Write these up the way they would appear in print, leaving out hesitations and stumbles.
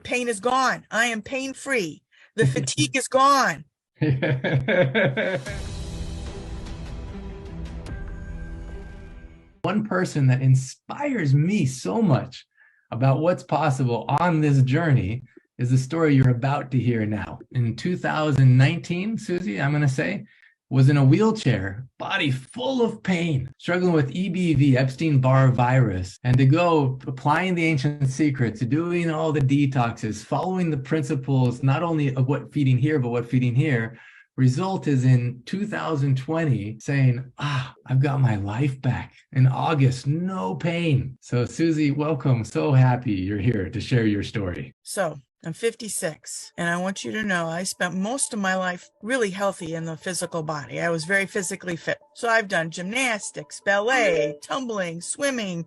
pain is gone. I am pain-free. The fatigue is gone. One person that inspires me so much about what's possible on this journey is the story you're about to hear now. In 2019, Susie, I'm going to say, was in a wheelchair, body full of pain, struggling with EBV, Epstein-Barr virus, and to go applying the ancient secrets, doing all the detoxes, following the principles, not only of what feeding here, but what feeding here. Result is in 2020 saying, I've got my life back. In August, no pain. So Susie, welcome. So happy you're here to share your story. So I'm 56, and I want you to know I spent most of my life really healthy in the physical body. I was very physically fit. So I've done gymnastics, ballet, tumbling, swimming.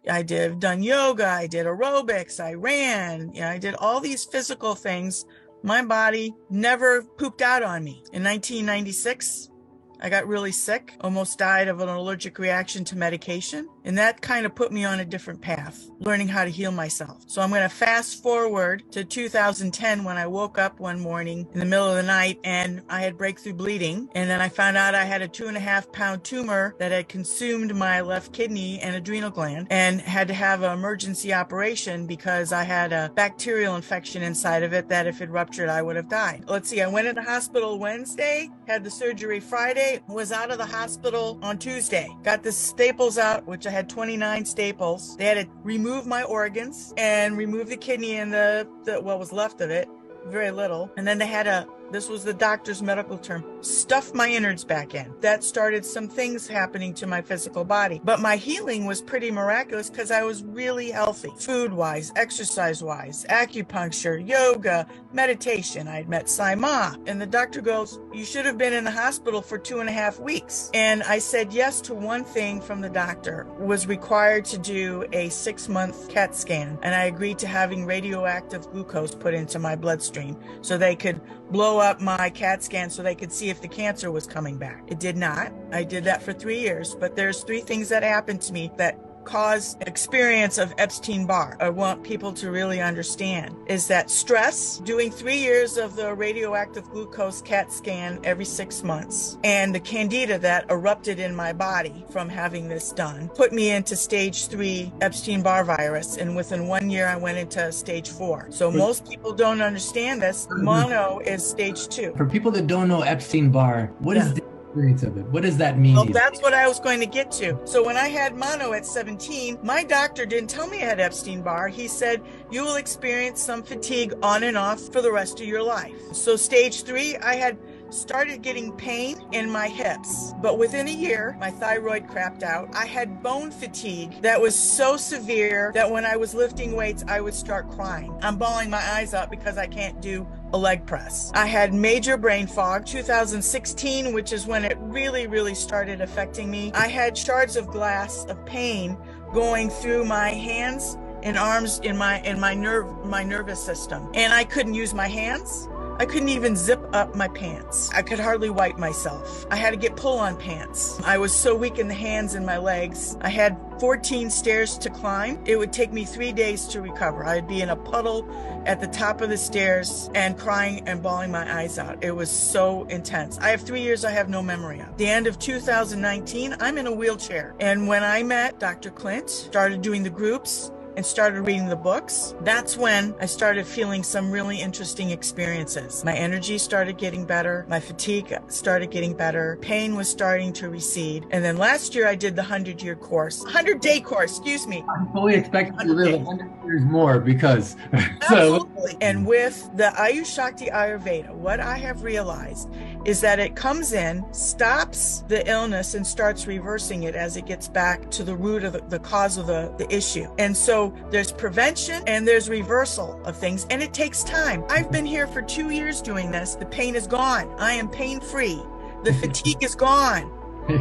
I've done yoga. I did aerobics. I ran. I did all these physical things. My body never pooped out on me. In 1996, I got really sick, almost died of an allergic reaction to medication. And that kind of put me on a different path, learning how to heal myself. So I'm going to fast forward to 2010 when I woke up one morning in the middle of the night and I had breakthrough bleeding. And then I found out I had a 2.5-pound tumor that had consumed my left kidney and adrenal gland and had to have an emergency operation because I had a bacterial infection inside of it that if it ruptured, I would have died. Let's see, I went into hospital Wednesday, had the surgery Friday, was out of the hospital on Tuesday, got the staples out, which I had 29 staples. They had to remove my organs and remove the kidney and the what was left of it, very little. And then they had this was the doctor's medical term, stuff my innards back in. That started some things happening to my physical body. But my healing was pretty miraculous because I was really healthy, food-wise, exercise-wise, acupuncture, yoga, meditation. I'd met Sai Ma, and the doctor goes, you should have been in the hospital for 2.5 weeks. And I said yes to one thing from the doctor, was required to do a 6-month CAT scan. And I agreed to having radioactive glucose put into my bloodstream so they could blow up my CAT scan so they could see if the cancer was coming back. It did not. I did that for 3 years, but there's 3 things that happened to me that caused experience of Epstein-Barr. I want people to really understand is that stress, doing 3 years of the radioactive glucose CAT scan every 6 months, and the candida that erupted in my body from having this done put me into stage 3 Epstein-Barr virus, and within 1 year I went into stage 4. So most people don't understand this. Mono is stage 2. For people that don't know Epstein-Barr, what is the experience of it? What does that mean? Well, that's what I was going to get to. So when I had mono at 17, my doctor didn't tell me I had Epstein-Barr. He said, you will experience some fatigue on and off for the rest of your life. So stage 3, I had started getting pain in my hips, but within a year, my thyroid crapped out. I had bone fatigue that was so severe that when I was lifting weights, I would start crying. I'm bawling my eyes out because I can't do a leg press. I had major brain fog, 2016, which is when it really started affecting me. I had shards of glass of pain going through my hands and arms in my nervous system, and I couldn't use my hands. I couldn't even zip up my pants. I could hardly wipe myself. I had to get pull-on pants. I was so weak in the hands and my legs. I had 14 stairs to climb. It would take me 3 days to recover. I'd be in a puddle at the top of the stairs and crying and bawling my eyes out. It was so intense. I have 3 years I have no memory of. The end of 2019, I'm in a wheelchair. And when I met Dr. Clint, started doing the groups, and started reading the books, that's when I started feeling some really interesting experiences. My energy started getting better. My fatigue started getting better. Pain was starting to recede. And then last year I did the 100-year course, 100-day course, excuse me. I'm fully expecting to live 100 years more because... Absolutely. And with the Ayush Shakti Ayurveda, what I have realized is that it comes in, stops the illness, and starts reversing it as it gets back to the root of the cause of the issue. And so there's prevention and there's reversal of things, and it takes time. I've been here for 2 years doing this. The pain is gone. I am pain-free. The fatigue is gone. The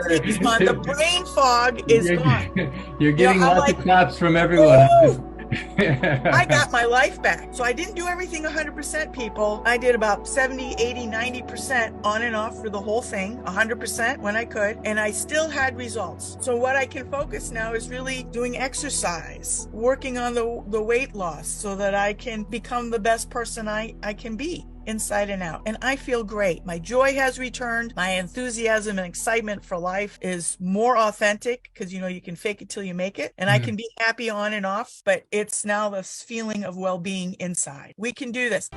fatigue is gone. The brain fog is gone. You're getting lots of claps from everyone. I got my life back. So I didn't do everything 100%, people. I did about 70, 80, 90% on and off for the whole thing, 100% when I could, and I still had results. So what I can focus now is really doing exercise, working on the weight loss so that I can become the best person I can be, inside and out. And I feel great. My joy has returned. My enthusiasm and excitement for life is more authentic because, you can fake it till you make it. And I can be happy on and off, but it's now this feeling of well-being inside. We can do this.